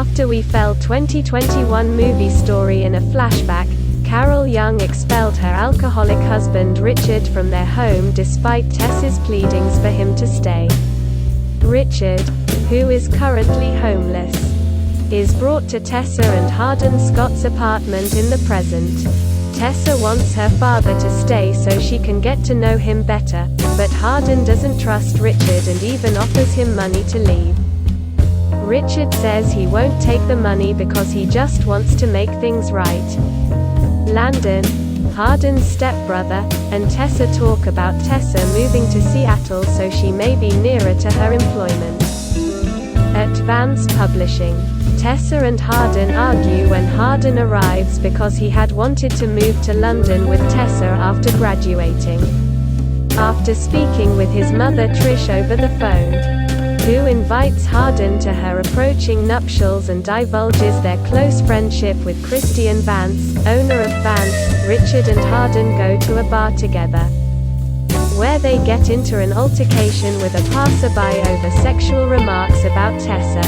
After We Fell 2021 movie story. In a flashback, Carol Young expelled her alcoholic husband Richard from their home despite Tess's pleadings for him to stay. Richard, who is currently homeless, is brought to Tessa and Hardin Scott's apartment in the present. Tessa wants her father to stay so she can get to know him better, but Hardin doesn't trust Richard and even offers him money to leave. Richard says he won't take the money because he just wants to make things right. Landon, Hardin's stepbrother, and Tessa talk about Tessa moving to Seattle so she may be nearer to her employment. At Vance Publishing, Tessa and Hardin argue when Hardin arrives because he had wanted to move to London with Tessa after graduating. After speaking with his mother Trish over the phone, who invites Hardin to her approaching nuptials and divulges their close friendship with Christian Vance, owner of Vance, Richard and Hardin go to a bar together, where they get into an altercation with a passerby over sexual remarks about Tessa.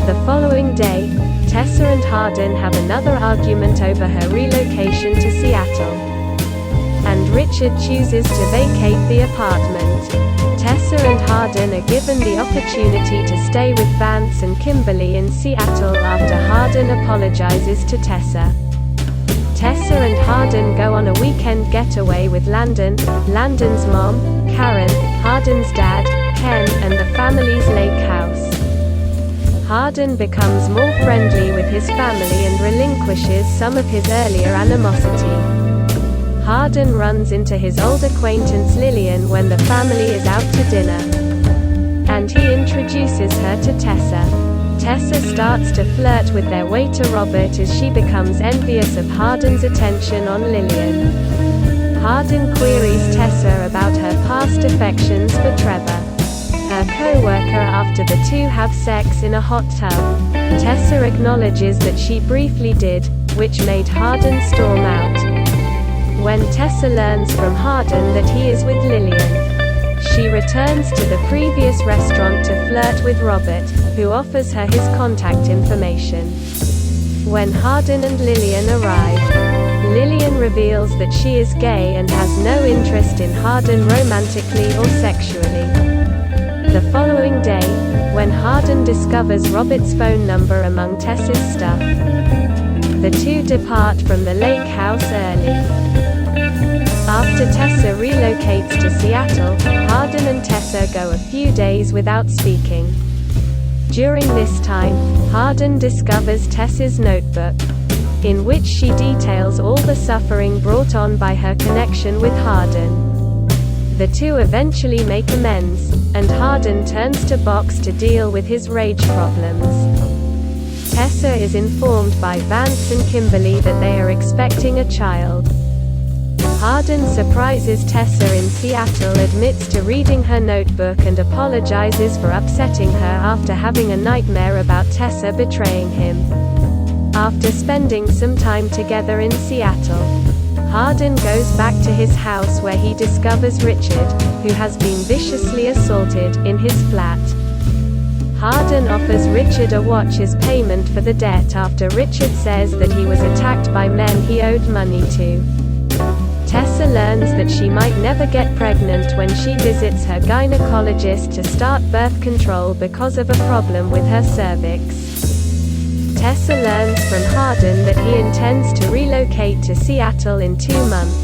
The following day, Tessa and Hardin have another argument over her relocation to Seattle, and Richard chooses to vacate the apartment. Tessa and Hardin are given the opportunity to stay with Vance and Kimberley in Seattle after Hardin apologizes to Tessa. Tessa and Hardin go on a weekend getaway with Landon, Landon's mom, Karen, Hardin's dad, Ken, and the family's lake house. Hardin becomes more friendly with his family and relinquishes some of his earlier animosity. Hardin runs into his old acquaintance Lillian when the family is out to dinner, and he introduces her to Tessa. Tessa starts to flirt with their waiter Robert as she becomes envious of Hardin's attention on Lillian. Hardin queries Tessa about her past affections for Trevor, her co-worker, after the two have sex in a hot tub. Tessa acknowledges that she briefly did, which made Hardin storm out. When Tessa learns from Hardin that he is with Lillian, she returns to the previous restaurant to flirt with Robert, who offers her his contact information. When Hardin and Lillian arrive, Lillian reveals that she is gay and has no interest in Hardin romantically or sexually. The following day, when Hardin discovers Robert's phone number among Tessa's stuff, the two depart from the lake house early. After Tessa relocates to Seattle, Hardin and Tessa go a few days without speaking. During this time, Hardin discovers Tessa's notebook, in which she details all the suffering brought on by her connection with Hardin. The two eventually make amends, and Hardin turns to box to deal with his rage problems. Tessa is informed by Vance and Kimberley that they are expecting a child. Hardin surprises Tessa in Seattle, admits to reading her notebook and apologizes for upsetting her after having a nightmare about Tessa betraying him. After spending some time together in Seattle, Hardin goes back to his house where he discovers Richard, who has been viciously assaulted, in his flat. Hardin offers Richard a watch as payment for the debt after Richard says that he was attacked by men he owed money to. Tessa learns that she might never get pregnant when she visits her gynecologist to start birth control because of a problem with her cervix. Tessa learns from Hardin that he intends to relocate to Seattle in 2 months.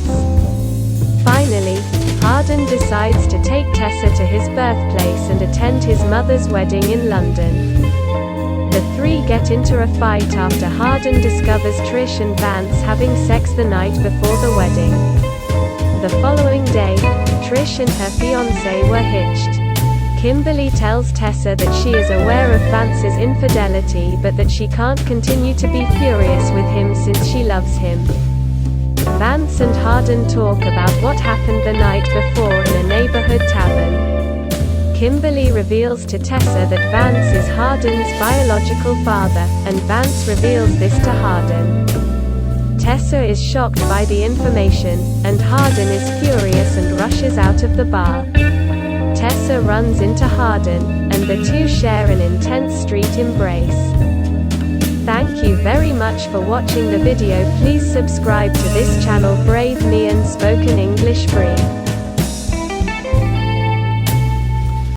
Finally, Hardin decides to take Tessa to his birthplace and attend his mother's wedding in London. The three get into a fight after Hardin discovers Trish and Vance having sex the night before the wedding. The following day, Trish and her fiancé were hitched. Kimberley tells Tessa that she is aware of Vance's infidelity but that she can't continue to be furious with him since she loves him. Vance and Hardin talk about what happened the night before in a neighborhood tavern. Kimberley reveals to Tessa that Vance is Hardin's biological father, and Vance reveals this to Hardin. Tessa is shocked by the information, and Hardin is furious and rushes out of the bar. Tessa runs into Hardin, and the two share an intense street embrace. much for watching the video. Please subscribe to this channel. Brave Mian, spoken English free.